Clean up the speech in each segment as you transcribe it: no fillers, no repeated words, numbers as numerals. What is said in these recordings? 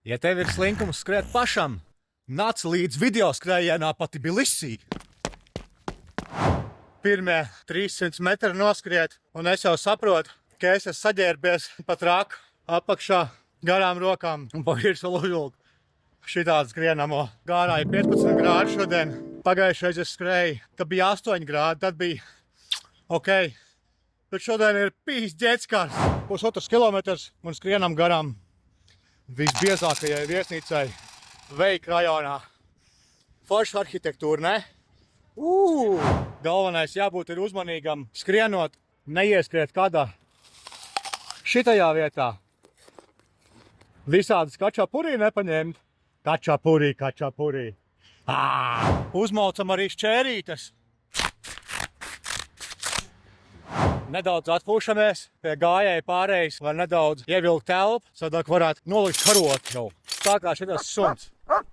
Ja tev ir slinkums skriet pašam, nāc līdz video skrējienā pa Tbilisī. Pirmie 300 metri noskriet, un es jau saprotu, ka es esmu saģērbies pa traku apakšā garām rokām un pa virsmu lujulku. Šitādu skrienamo. Gārā ir 15 grādi šodien. Pagājušais es skrēju, kad bija 8 grādi, tad bija ok. Bet šodien ir pīs ģēckars. 1,5 kilometrs un skrienam garām visbiezākajai viesnīcai Veika rajonā. Forša arhitektūra, ne? Galvenais jābūt ir uzmanīgam. Skrienot, neieskriet kādā šitajā vietā. Visādas kačapurī nepaņemt. Kačapurī. Uzmaucam arī šķērītes. Nedaudz atpūšamies pie gājēja pārējais, lai nedaudz ievilkt telpu, sadāk varētu nolikt karot jau. Tā kā šitas suns.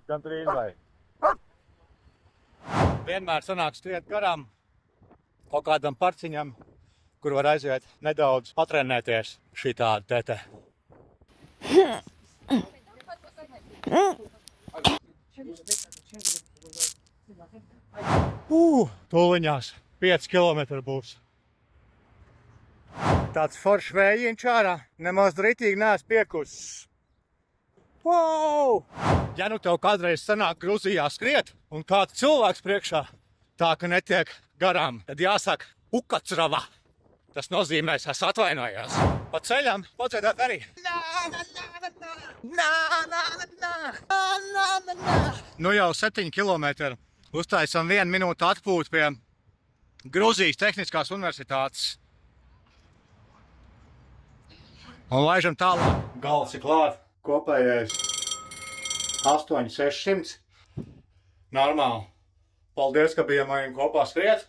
Gan drīz vai. Vienmēr sanāk skriet garām kaut kādam parciņam, kur var aiziet nedaudz patrenēties šitādi tete. Tūliņās 5 kilometri būs. Tāds foršs vējiņš ārā, nemaz dritīgi neesmu piekusis. Wow! Ja nu tev kādreiz sanāk Gruzijā skriet un kāds cilvēks priekšā, tā ka netiek garām, tad jāsaka ukacrava. Tas nozīmēs, es atvainojos. Pa ceļam padziedāt arī. Nu jau 7 kilometri. Uztaisam 1 minūtu atpūtu pie Gruzijas Tehniskās universitātes. Un laižam tālāk. Gals ir klāt. Kopējais 8,600. Normāli. Paldies, ka bija maniem kopā skriet.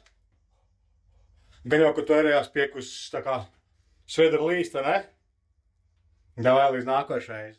Gan jau, ka tu ērējās piekusis tā kā svedra līsta, ne? Davai līdz nākošais.